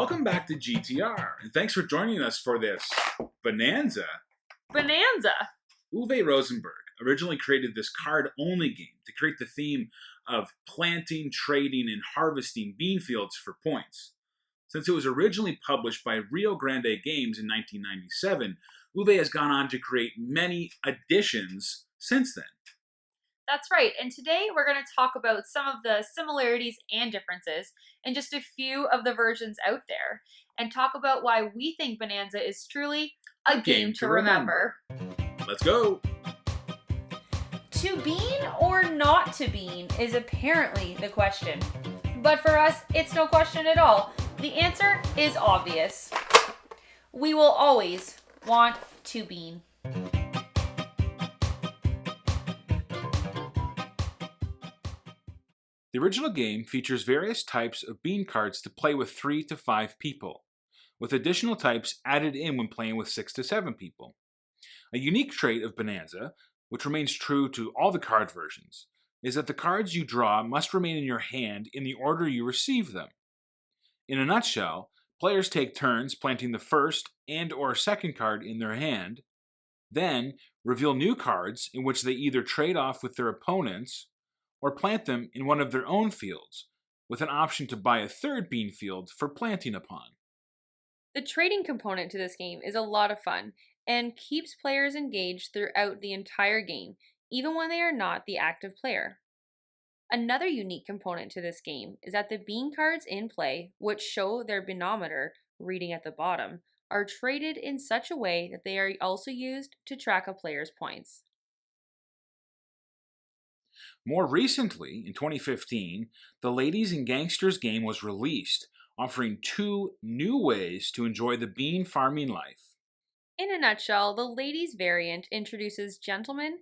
welcome back to GTR, and thanks for joining us for this Bonanza. Bonanza! Uwe Rosenberg originally created this card-only game to create the theme of planting, trading, and harvesting bean fields for points. Since it was originally published by Rio Grande Games in 1997, Uwe has gone on to create many additions since then. That's right, and today we're going to talk about some of the similarities and differences in just a few of the versions out there, and talk about why we think Bonanza is truly a game to remember. Let's go! To bean or not to bean is apparently the question. But for us, it's no question at all. The answer is obvious. We will always want to bean. The original game features various types of bean cards to play with 3 to 5 people, with additional types added in when playing with 6 to 7 people. A unique trait of Bonanza, which remains true to all the card versions, is that the cards you draw must remain in your hand in the order you receive them. In a nutshell, players take turns planting the first and/or second card in their hand, then reveal new cards in which they either trade off with their opponents or plant them in one of their own fields, with an option to buy a third bean field for planting upon. The trading component to this game is a lot of fun and keeps players engaged throughout the entire game, even when they are not the active player. Another unique component to this game is that the bean cards in play, which show their beanometer reading at the bottom, are traded in such a way that they are also used to track a player's points. More recently, in 2015, the Ladies and Gangsters game was released, offering 2 new ways to enjoy the bean farming life. In a nutshell, the ladies variant introduces gentleman,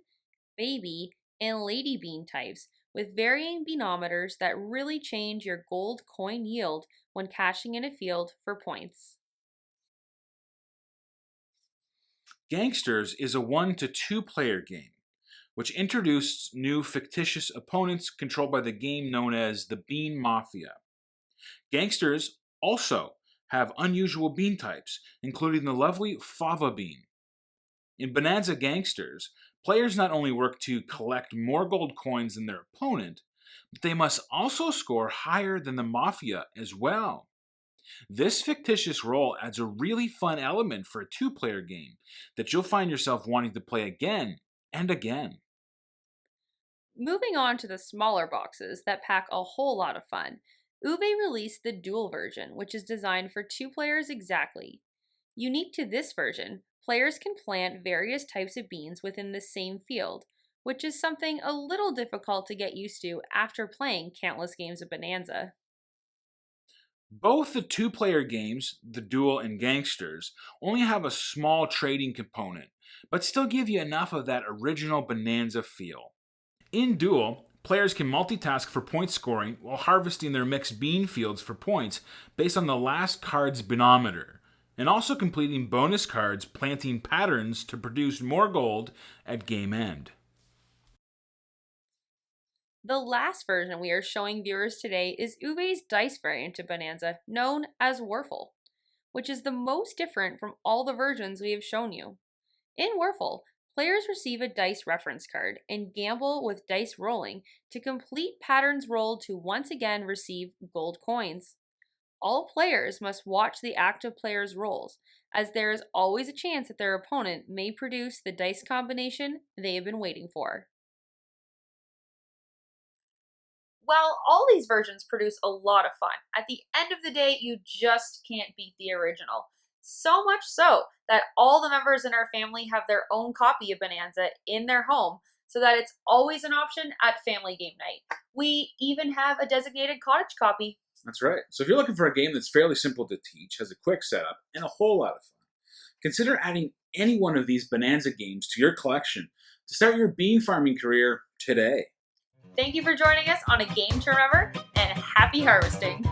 baby, and lady bean types with varying beanometers that really change your gold coin yield when cashing in a field for points. Gangsters is a 1 to 2 player game, which introduced new fictitious opponents controlled by the game known as the Bean Mafia. Gangsters also have unusual bean types, including the lovely fava bean. In Bonanza Gangsters, players not only work to collect more gold coins than their opponent, but they must also score higher than the Mafia as well. This fictitious role adds a really fun element for a 2-player game that you'll find yourself wanting to play again and again. Moving on to the smaller boxes that pack a whole lot of fun, Uwe released the dual version, which is designed for 2 players exactly. Unique to this version, players can plant various types of beans within the same field, which is something a little difficult to get used to after playing countless games of Bonanza. Both the 2-player games, the Duel and Gangsters, only have a small trading component, but still give you enough of that original Bonanza feel. In Duel, players can multitask for point scoring while harvesting their mixed bean fields for points based on the last card's beanometer, and also completing bonus cards planting patterns to produce more gold at game end. The last version we are showing viewers today is Uwe's dice variant of Bonanza, known as Werfel, which is the most different from all the versions we have shown you. In Werfel, players receive a dice reference card and gamble with dice rolling to complete patterns rolled to once again receive gold coins. All players must watch the active player's rolls, as there is always a chance that their opponent may produce the dice combination they have been waiting for. While all these versions produce a lot of fun, at the end of the day, you just can't beat the original. So much so that all the members in our family have their own copy of Bonanza in their home, so that it's always an option at family game night. We even have a designated cottage copy. That's right. So if you're looking for a game that's fairly simple to teach, has a quick setup, and a whole lot of fun, consider adding any one of these Bonanza games to your collection to start your bean farming career today. Thank you for joining us on A Game to Remember, and happy harvesting!